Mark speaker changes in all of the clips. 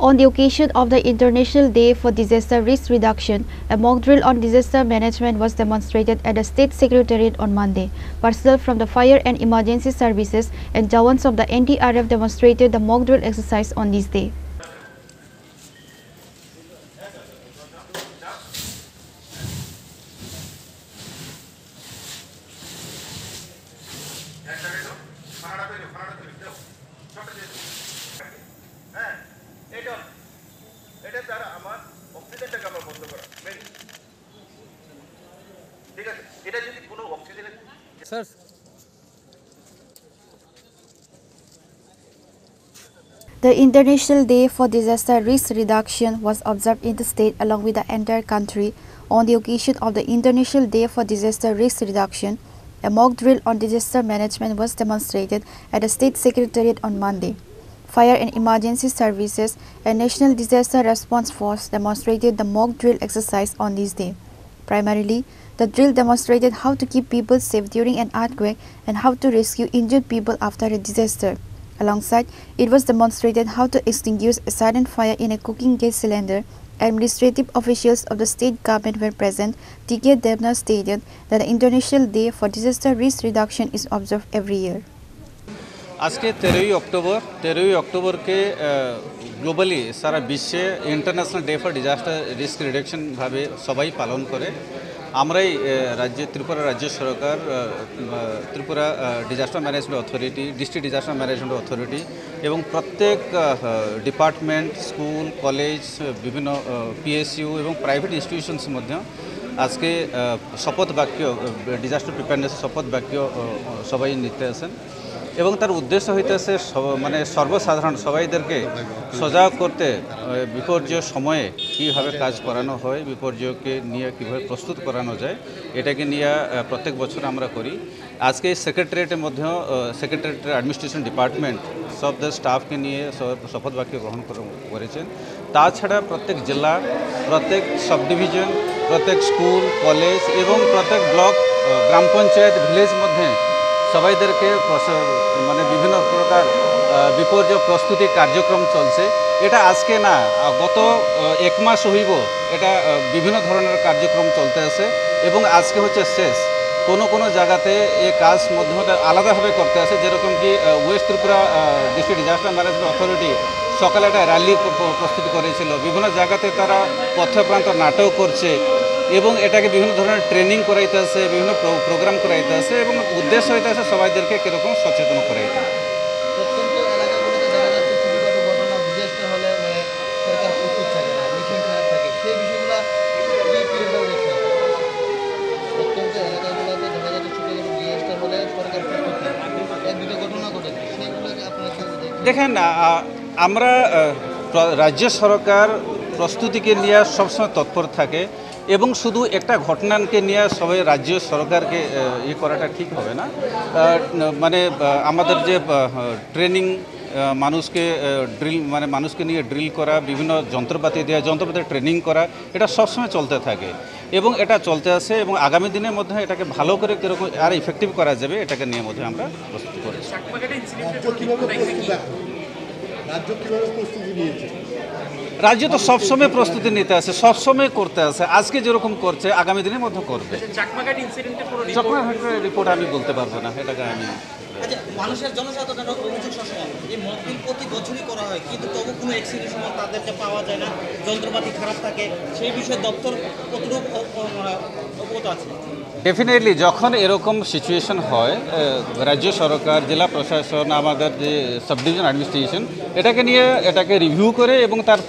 Speaker 1: On the occasion of the International Day for Disaster Risk Reduction, a mock drill on disaster management was demonstrated at the State Secretariat on Monday. Personnel from the Fire and Emergency Services and Jawans of the NDRF demonstrated the mock drill exercise on this day.
Speaker 2: Sir.
Speaker 1: The International Day for Disaster Risk Reduction was observed in the state along with the entire country. On the occasion of the International Day for Disaster Risk Reduction, a mock drill on disaster management was demonstrated at the State Secretariat on Monday. Fire and Emergency Services and National Disaster Response Force demonstrated the mock drill exercise on this day. Primarily, the drill demonstrated how to keep people safe during an earthquake and how to rescue injured people after a disaster. Alongside, it was demonstrated how to extinguish a sudden fire in a cooking gas cylinder. Administrative officials of the state government were present. T.K. Devnath stated that the International Day for Disaster Risk Reduction is observed every year.
Speaker 2: आज के 13 अक्टूबर के globally सारा विश्व international day फर disaster risk reduction भावे सबाई पालन करे आमराई राज्य त्रिपुरा राज्य सरकार Tripura disaster management authority district disaster management authority एवं प्रत्येक डिपार्टमेंट स्कूल कॉलेज विभिन्न पीएसयू एवं प्राइवेट इंस्टीट्यूशंस मध्य आज के शपथ वाक्य डिजास्टर प्रिपेयरनेस शपथ वाक्य सबाई निते आছেন এবং তার উদ্দেশ্য হইতেছে মানে সর্বসাধারণ সবাইদেরকে সজাগ করতে বিপর্যয় সময়ে কীভাবে কাজ করানো হয় বিপর্যয়কে নিয়ে কীভাবে প্রস্তুত করানো যায় এটাকে নিয়ে প্রত্যেক বছর আমরা করি আজকে সেক্রেটারিয়েটের মধ্যে সেক্রেটারিয়েটের অ্যাডমিনিস্ট্রেশন ডিপার্টমেন্ট সব স্টাফকে নিয়ে শপথ বাক্য গ্রহণ করেছেন তাছাড়া প্রত্যেক জেলা প্রত্যেক সাব ডিভিশন প্রত্যেক স্কুল কলেজ এবং প্রত্যেক ব্লক গ্রাম পঞ্চায়েত ভিলেজ মধ্যে সবাইদেরকে মানে বিভিন্ন প্রকার বিপর্যয় প্রস্তুতি কার্যক্রম চলছে এটা আজকে না গত এক মাস হইব এটা বিভিন্ন ধরনের কার্যক্রম চলতে আছে এবং আজকে হচ্ছে শেষ কোনো জায়গাতে এই কাজ মধ্যে আলাদাভাবে করতে আছে যেরকম কি West Tripura district disaster management authority সকালে একটা র্যালি প্রস্তুতি করেছিল বিভিন্ন জায়গাতে তারা পথপ্রান্ত নাটক করছে এবং এটাকে বিভিন্ন ধরনের ট্রেনিং করাইতে আছে বিভিন্ন প্রোগ্রাম করাইতে আছে এবং উদ্দেশ্য হইতে আছে সবাইদেরকে কীরকম সচেতন করাইতে
Speaker 3: প্রত্যন্ত এলাকাগুলোতে দেখা যাচ্ছে ছোটোখাটো ঘটনা ডিজাস্টার হলে মানে সরকার প্রস্তুত থাকে না মিশন খারাপ থাকে সেই বিষয়গুলো প্রত্যন্ত এলাকাগুলোতে দেখা যাচ্ছে ছোটোখাটো ডিজাস্টার হলে সরকার প্রস্তুত থাকে এক দুটো ঘটনা ঘটেছে সেইগুলোকে আপনারা
Speaker 2: দেখেন আমরা রাজ্য সরকার প্রস্তুতিকে নিয়ে সবসময় তৎপর থাকে এবং শুধু একটা ঘটনাকে নিয়ে সবাই রাজ্য সরকারকে করাটা ঠিক হবে না মানে আমাদের যে ট্রেনিং মানুষকে ড্রিল মানে মানুষকে নিয়ে ড্রিল করা বিভিন্ন যন্ত্রপাতি দেওয়া যন্ত্রপাতি ট্রেনিং করা এটা সবসময় চলতে থাকে এবং এটা চলতে আছে এবং আগামী দিনের মধ্যে এটাকে ভালো করে কীরকম আর ইফেক্টিভ করা যাবে এটাকে নিয়ে মধ্যে আমরা প্রস্তুতি করেছি রাজ্য তো সবসময় প্রস্তুতি নিতে আছে সবসময় করতে আছে আজকে যেরকম করছে আগামী দিনের মধ্যে করবে চাকমাঘাট রিপোর্ট আমি বলতে পারবো না এটাকে আমি
Speaker 3: মানুষের জনসাধারণের অভিযোগ সবসময় এই মক ড্রিল প্রতি বছরই করা হয় কিন্তু তবু কোনো অ্যাক্সিডেন্টের সময় তাদেরকে পাওয়া যায় না যন্ত্রপাতি খারাপ থাকে সেই বিষয়ে দপ্তর কতটুকু অবগত আছে
Speaker 2: ডেফিনেটলি যখন এরকম সিচুয়েশন হয় রাজ্য সরকার জেলা প্রশাসন আমাদের যে সাব ডিভিশন অ্যাডমিনিস্ট্রেশন এটাকে রিভিউ করে এবং তার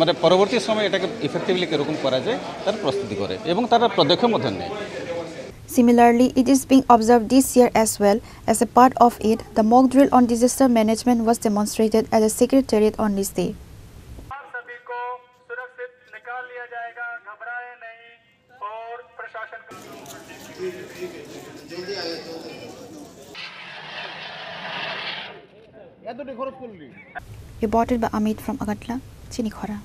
Speaker 2: মানে পরবর্তী সময় এটাকে ইফেক্টিভলি কীরকম করা যায় তার প্রস্তুতি করে এবং তারা পদক্ষেপ মধ্যে নেয়
Speaker 1: Similarly, it is being observed this year as well. As a part of it, the mock drill on disaster management was demonstrated at the Secretariat on this day.
Speaker 4: सभी को सुरक्षित निकाल लिया जाएगा घबराएं नहीं और प्रशासन
Speaker 1: Reported by Amit from Agatla, Chinikhora.